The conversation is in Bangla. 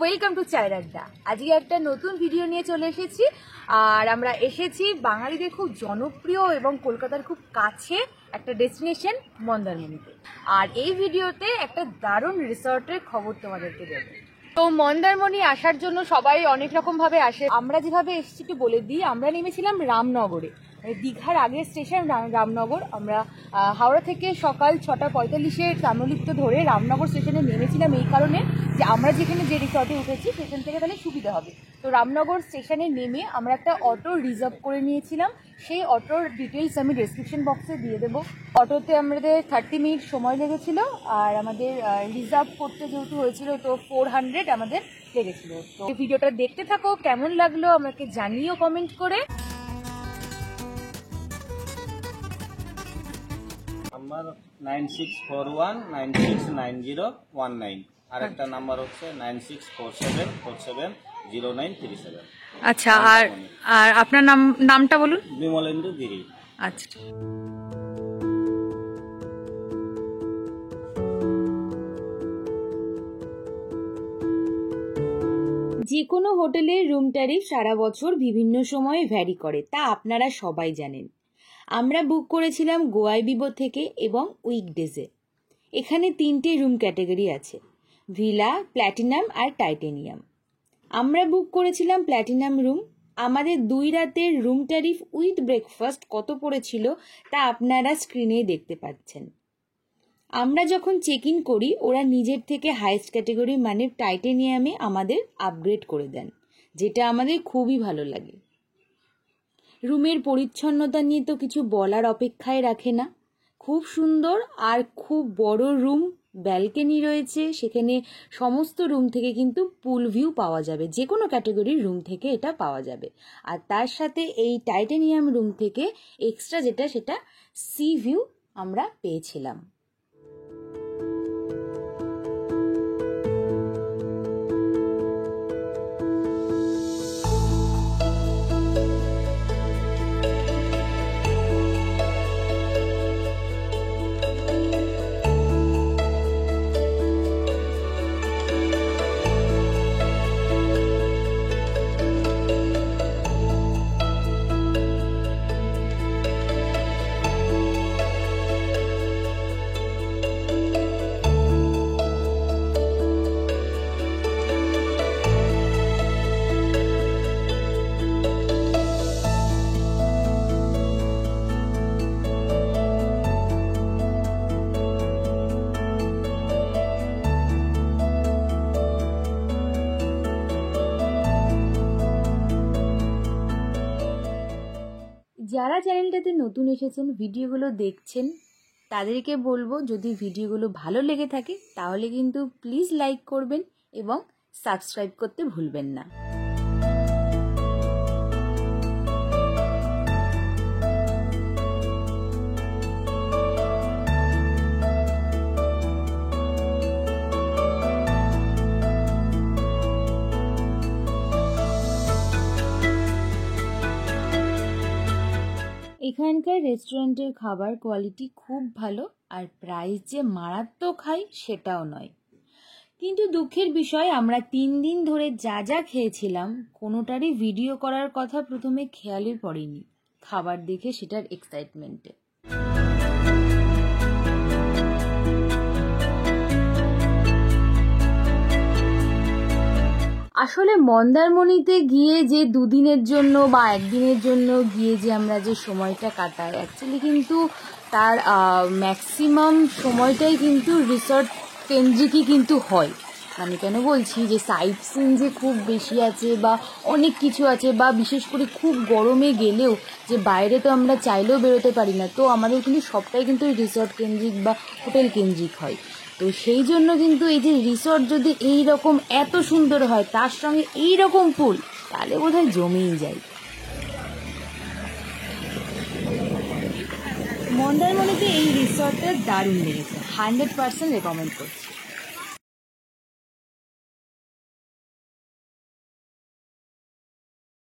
ওয়েলকাম টু চায়ের আড্ডা। আজকে একটা নতুন ভিডিও নিয়ে চলে এসেছি। আর আমরা এসেছি বাঙালিদের খুব জনপ্রিয় এবং কলকাতার খুব কাছে একটা ডেস্টিনেশন মন্দারমণিতে। আর এই ভিডিওতে একটা দারুণ রিসর্টের খবর তোমাদেরকে দেব। তো মন্দারমণি আসার জন্য সবাই অনেক রকম ভাবে আসে। আমরা যেভাবে এসেছি একটু বলে দিই, আমরা নেমেছিলাম রামনগরে, দীঘার আগের স্টেশন রামনগর। আমরা হাওড়া থেকে সকাল 6:45-এ তাম্রলিপ্ত ধরে রামনগর স্টেশনে নেমেছিলাম এই কারণে যে আমরা যেখানে যে রিসর্টে উঠেছি সেখান থেকে তাহলে সুবিধা হবে। তো রামনগর স্টেশনে নেমে আমরা একটা অটো রিজার্ভ করে নিয়েছিলাম। সেই অটোর ডিটেলস আমি ডেসক্রিপশন বক্সে দিয়ে দেবো। অটোতে আমাদের 30 মিনিট সময় লেগেছিল, আর আমাদের রিজার্ভ করতে যেহেতু হয়েছিল তো 400 আমাদের লেগেছিল। তো ভিডিওটা দেখতে থাকো, কেমন লাগলো আমাকে জানিও কমেন্ট করে। নাম্বার 9641969019, আর একটা নাম্বার হচ্ছে 9647470937। আচ্ছা, আর আপনার নামটা বলুন। বিমলেন্দু গিরি। আচ্ছা, যে কোনো হোটেলের রুম ট্যারিফ সারা বছর বিভিন্ন সময়ে ভ্যারি করে, তা আপনারা সবাই জানেন। আমরা বুক করেছিলাম গোয়াই বিবো থেকে এবং উইকডেজে। এখানে 3টে রুম ক্যাটাগরি আছে, ভিলা, প্ল্যাটিনাম আর টাইটেনিয়াম। আমরা বুক করেছিলাম প্ল্যাটিনাম রুম। আমাদের 2 রাতের রুম ট্যারিফ উইথ ব্রেকফাস্ট কত পড়েছিল তা আপনারা স্ক্রিনে দেখতে পাচ্ছেন। আমরা যখন চেক ইন করি ওরা নিজের থেকে হাইস্ট ক্যাটাগরি মানে টাইটেনিয়ামে আমাদের আপগ্রেড করে দেন, যেটা আমাদের খুবই ভালো লাগে। রুমের পরিচ্ছন্নতা নিয়ে তো কিছু বলার অপেক্ষায় রাখে না, খুব সুন্দর আর খুব বড় রুম। ব্যালকনি রয়েছে, সেখানে সমস্ত রুম থেকে কিন্তু পুল ভিউ পাওয়া যাবে, যে কোনো ক্যাটাগরির রুম থেকে এটা পাওয়া যাবে। আর তার সাথে এই টাইটেনিয়াম রুম থেকে এক্সট্রা যেটা সেটা সি ভিউ আমরা পেয়েছিলাম। যারা চ্যানেলটাতে নতুন এসেছেন, ভিডিওগুলো দেখছেন, তাদেরকে বলবো যদি ভিডিওগুলো ভালো লেগে থাকে তাহলে কিন্তু প্লিজ লাইক করবেন এবং সাবস্ক্রাইব করতে ভুলবেন না। এখানকার রেস্টুরেন্টের খাবার কোয়ালিটি খুব ভালো, আর প্রাইস যে মারাত্মক হাই সেটাও নয়। কিন্তু দুঃখের বিষয়, আমরা 3 দিন ধরে যা যা খেয়েছিলাম কোনোটারই ভিডিও করার কথা প্রথমে খেয়ালই পড়েনি, খাবার দেখে সেটার এক্সাইটমেন্টে। আসলে মন্দারমণিতে গিয়ে যে 2 দিনের জন্য বা 1 দিনের জন্য গিয়ে যে আমরা যে সময়টা কাটাই, অ্যাকচুয়ালি কিন্তু তার ম্যাক্সিমাম সময়টাই কিন্তু রিসর্ট কেন্দ্রিকই কিন্তু হয়। মানে কেন বলছি, যে সাইট সিন যে খুব বেশি আছে বা অনেক কিছু আছে, বা বিশেষ করে খুব গরমে গেলেও যে বাইরে তো আমরা চাইলেও বেরোতে পারি না, তো আমাদের কিন্তু সবটাই কিন্তু রিসর্ট কেন্দ্রিক বা হোটেল কেন্দ্রিক হয়। তো সেই জন্য কিন্তু এই যে রিসর্ট যদি এই রকম এত সুন্দর হয়, তার সঙ্গে এই রকম পুল, তাহলে বোধহয় জমেই যায়। মন্দারমণিতে এই রিসর্টটা দারুণ লেগেছে, 100% রেকমেন্ড করছি।